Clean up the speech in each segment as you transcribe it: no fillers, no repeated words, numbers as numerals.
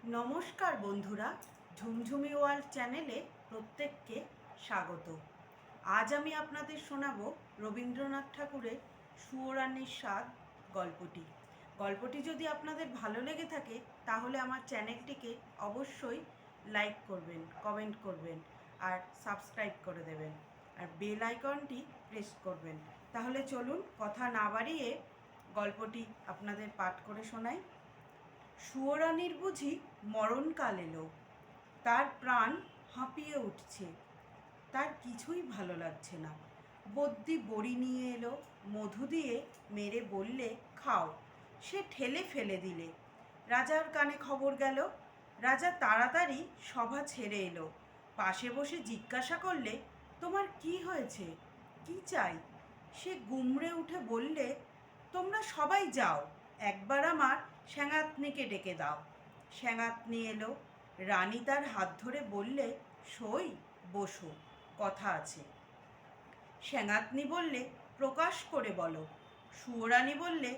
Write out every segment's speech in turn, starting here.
নমস্কার বন্ধুরা, ঝুমঝুমি ওয়ার্ল্ড চ্যানেলে প্রত্যেককে স্বাগত। আজ আমি আপনাদের শোনাবো রবীন্দ্রনাথ ঠাকুরের সুয়োরানীর স্বাদ গল্পটি যদি আপনাদের ভালো লেগে থাকে তাহলে আমার চ্যানেলটিকে অবশ্যই লাইক করবেন, কমেন্ট করবেন আর সাবস্ক্রাইব করে দেবেন আর বেল আইকনটি প্রেস করবেন। তাহলে চলুন কথা না বাড়িয়ে গল্পটি আপনাদের পাঠ করে শোনাই। সুয়োরানীর বুঝি মরণকাল এলো, তার প্রাণ হাঁপিয়ে উঠছে, তার কিছুই ভালো লাগছে না। বদ্যি বড়ি নিয়ে এলো, মধু দিয়ে মেরে বললে খাও, সে ঠেলে ফেলে দিলে। রাজার কানে খবর গেল, রাজা তাড়াতাড়ি সভা ছেড়ে এলো। পাশে বসে জিজ্ঞাসা করলে, তোমার কি হয়েছে, কি চাই? সে গুমড়ে উঠে বললে, তোমরা সবাই যাও, একবার আমার স্যাঙাতনিকে ডেকে দাও। স্যাঙাতনি এলো। রানী তার হাত ধরে বললে, সই, বসো, কথা আছে। স্যাঙাতনি বললে, প্রকাশ করে বলো। সুয়োরানী বললে,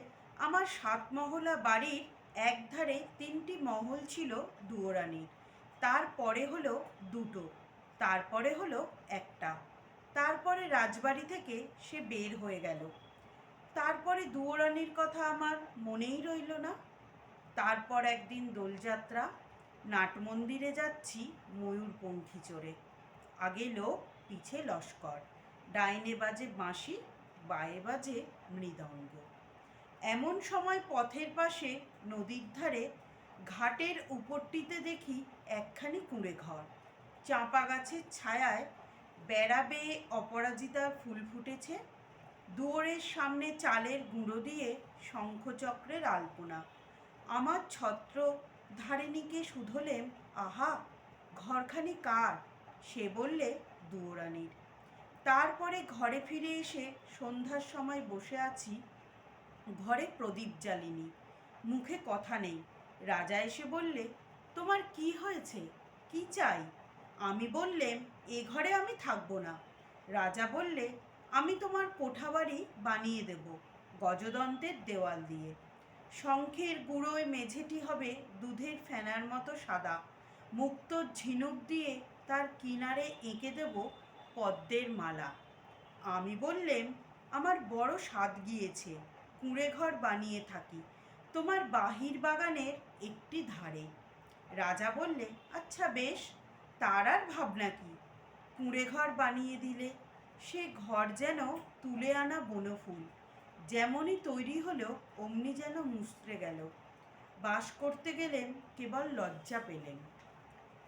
আমার 7 মহলা বাড়ির একধারে 3টি মহল ছিল দুয়োরানীর, তারপরে হলো 2টো, তারপরে হলো 1টা, তারপরে রাজবাড়ি থেকে সে বের হয়ে গেল। তারপরে দুয়োরানীর কথা আমার মনেই রইল না। তারপর একদিন দোলযাত্রা, নাটমন্দিরে যাচ্ছি ময়ূরপঙ্খী চড়ে, আগে লোক পিছে লস্কর, ডাইনে বাজে বাঁশি, বায়ে বাজে মৃদঙ্গ। এমন সময় পথের পাশে নদীর ধারে ঘাটের উপরটিতে দেখি একখানি কুঁড়ে ঘর। চাঁপা গাছের ছায়ায় বেড়া বেয়ে অপরাজিতার ফুল ফুটেছে। দুয়ারের সামনে চালের গুঁড়ো দিয়ে শঙ্খচক্রের আলপনা। আমার ছত্রধারিণীকে শুধলেম, আহা, ঘরখানি কার? সে বললে, দুয়োরানীর। তারপরে ঘরে ফিরে এসে সন্ধ্যার সময় বসে আছি, ঘরে প্রদীপ জ্বালিনি, মুখে কথা নেই। রাজা এসে বললে, তোমার কি হয়েছে, কি চাই? আমি বললেম, এ ঘরে আমি থাকবো না। রাজা বললে, আমি তোমার কোঠাবাড়ি বানিয়ে দেব গজদন্তের দেওয়াল দিয়ে। শঙ্খের গুঁড়োয় মেঝেটি হবে দুধের ফেনার মতো সাদা, মুক্ত ঝিনুক দিয়ে তার কিনারে এঁকে দেব পদ্মের মালা। আমি বললেম, আমার বড় স্বাদ গিয়েছে, কুঁড়ে ঘর বানিয়ে থাকি তোমার বাহির বাগানের একটি ধারে। রাজা বললে, আচ্ছা বেশ, তার আর ভাবনা কি? কুঁড়ে ঘর বানিয়ে দিলে। সে ঘর যেন তুলে আনা বনফুল, যেমনই তৈরি হলো অমনি যেন মুচড়ে গেল। বাস করতে গেলেন, কেবল লজ্জা পেলেন।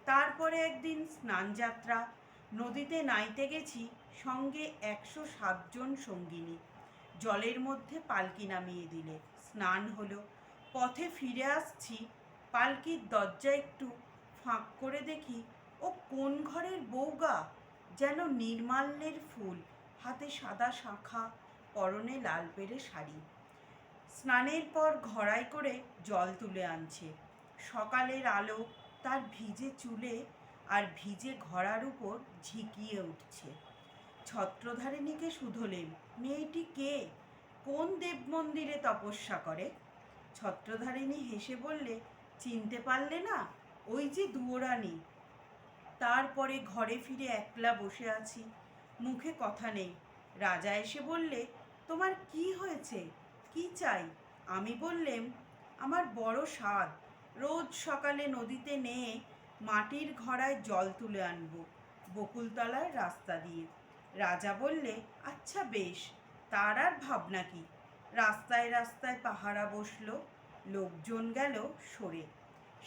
তারপরে একদিন স্নানযাত্রা, নদীতে নাইতে গেছি, সঙ্গে 107 জন সঙ্গিনী। জলের মধ্যে পালকি নামিয়ে দিলে, স্নান হলো। পথে ফিরে আসছি, পালকির দরজা একটু ফাঁক করে দেখি, ও কোন ঘরের বউগা, যেন নির্মাল্যের ফুল, হাতে সাদা শাঁখা, পরনে লাল পেড়ে শাড়ি। স্নানের পর ঘড়াই করে জল তুলে আনছে। সকালের আলো তার ভিজে চুলে আর ভিজে ঘড়ার উপর ঝিকিয়ে উঠছে। ছত্রধারিণীকে শুধলেন, মেয়েটি কে, কোন দেব মন্দিরে তপস্যা করে? ছত্রধারিণী হেসে বললে, চিনতে পারলে না, ওই যে দুয়োরানী। তারপরে ঘরে ফিরে একলা বসে আছি, মুখে কথা নেই। রাজা এসে বললে, তোমার কি হয়েছে, কি চাই? আমি বললেম, আমার বড় স্বাদ, রোজ সকালে নদীতে নেয়ে মাটির ঘড়ায় জল তুলে আনবো বকুলতলার রাস্তা দিয়ে। রাজা বললে, আচ্ছা বেশ, তার আর ভাবনা কি? রাস্তায় রাস্তায় পাহারা বসলো, লোকজন গেল সরে।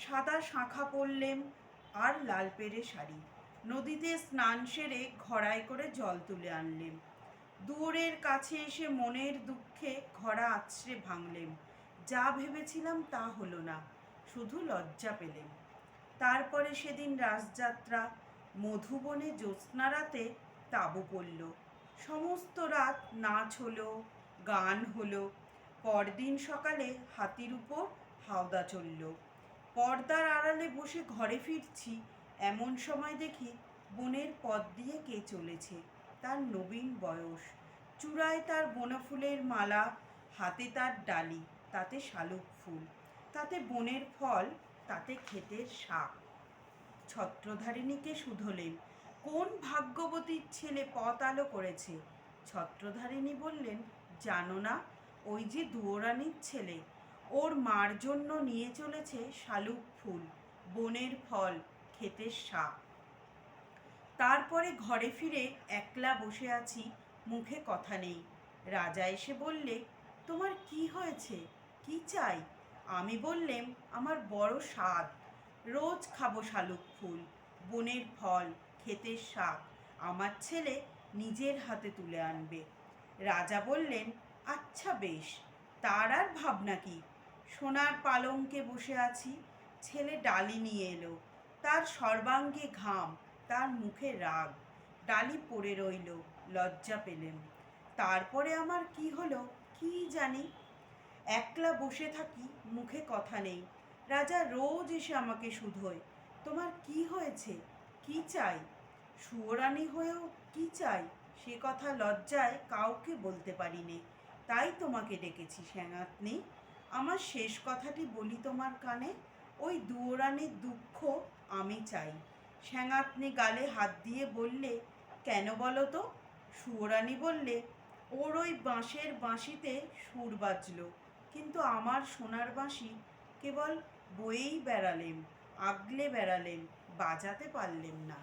সাদা শাঁখা পরলেম আর লাল পেড়ে শাড়ি, নদীতে স্নান সেরে ঘড়ায় করে জল তুলে আনলেম। দুয়োরের কাছে এসে মনের দুঃখে ঘড়া আছড়ে ভাঙলেম। যা ভেবেছিলাম তা হলো না, শুধু লজ্জা পেলেম। তারপরে সেদিন রাসযাত্রা, মধুবনে জ্যোৎস্না রাতে তাঁবু পড়ল। সমস্ত রাত নাচ হলো, গান হলো। পরদিন সকালে হাতির উপর হাওদা চলল। পর্দার আড়ালে বসে ঘরে ফিরছি, এমন সময় দেখি বনের পথ দিয়ে কে চলেছে। তার নবীন বয়স, চূড়ায় তার বনফুলের মালা, হাতে তার ডালি, তাতে শালুক ফুল, তাতে বনের ফল, তাতে ক্ষেতের শাক। ছত্রধারিণীকে শুধলেন, কোন ভাগ্যবতীর ছেলে পথ আলো করেছে? ছত্রধারিণী বললেন, জানো না, ওই যে দুয়োরানির ছেলে, ওর মার জন্য নিয়ে চলেছে শালুক ফুল, বনের ফল, ক্ষেতের শাক। তারপরে ঘরে ফিরে একলা বসে আছি, মুখে কথা নেই। রাজা এসে বললে, তোমার কি হয়েছে, কি চাই? আমি বললেম, আমার বড় স্বাদ, রোজ খাবো শালুক ফুল, বনের ফল, ক্ষেতের শাক, আমার ছেলে নিজের হাতে তুলে আনবে। রাজা বললেন, আচ্ছা বেশ, তার আর ভাবনা কি? সোনার পালঙ্কে বসে আছি, ছেলে ডালি নিয়ে এলো, তার সর্বাঙ্গে ঘাম, তার মুখে রাগ, ডালি পড়ে রইল, লজ্জা পেলেম। তারপরে আমার কি হলো কি জানি, একলা বসে থাকি, মুখে কথা নেই। রাজা রোজ এসে আমাকে শুধোয়, তোমার কি হয়েছে, কি চাই? সুয়োরানী হয়েও কি চাই সে কথা লজ্জায় কাউকে বলতে পারি নে, তাই তোমাকে ডেকেছি শ্যাঙাতনি। আমার শেষ কথাটি বলি তোমার কানে, ওই দুয়োরানীর দুঃখ আমি চাই। শ্যাঙাতনি গালে হাত দিয়ে বললে, কেন বলো তো? সুয়োরানী বললে, ওর ওই বাঁশের বাঁশিতে সুর বাজলো, কিন্তু আমার সোনার বাঁশি কেবল বয়েই বেড়ালেম, আগলে বেড়ালেম, বাজাতে পারলেম না।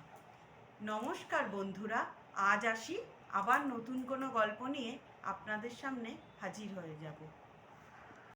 নমস্কার বন্ধুরা, আজ আসি, আবার নতুন কোনো গল্প নিয়ে আপনাদের সামনে হাজির হয়ে যাব।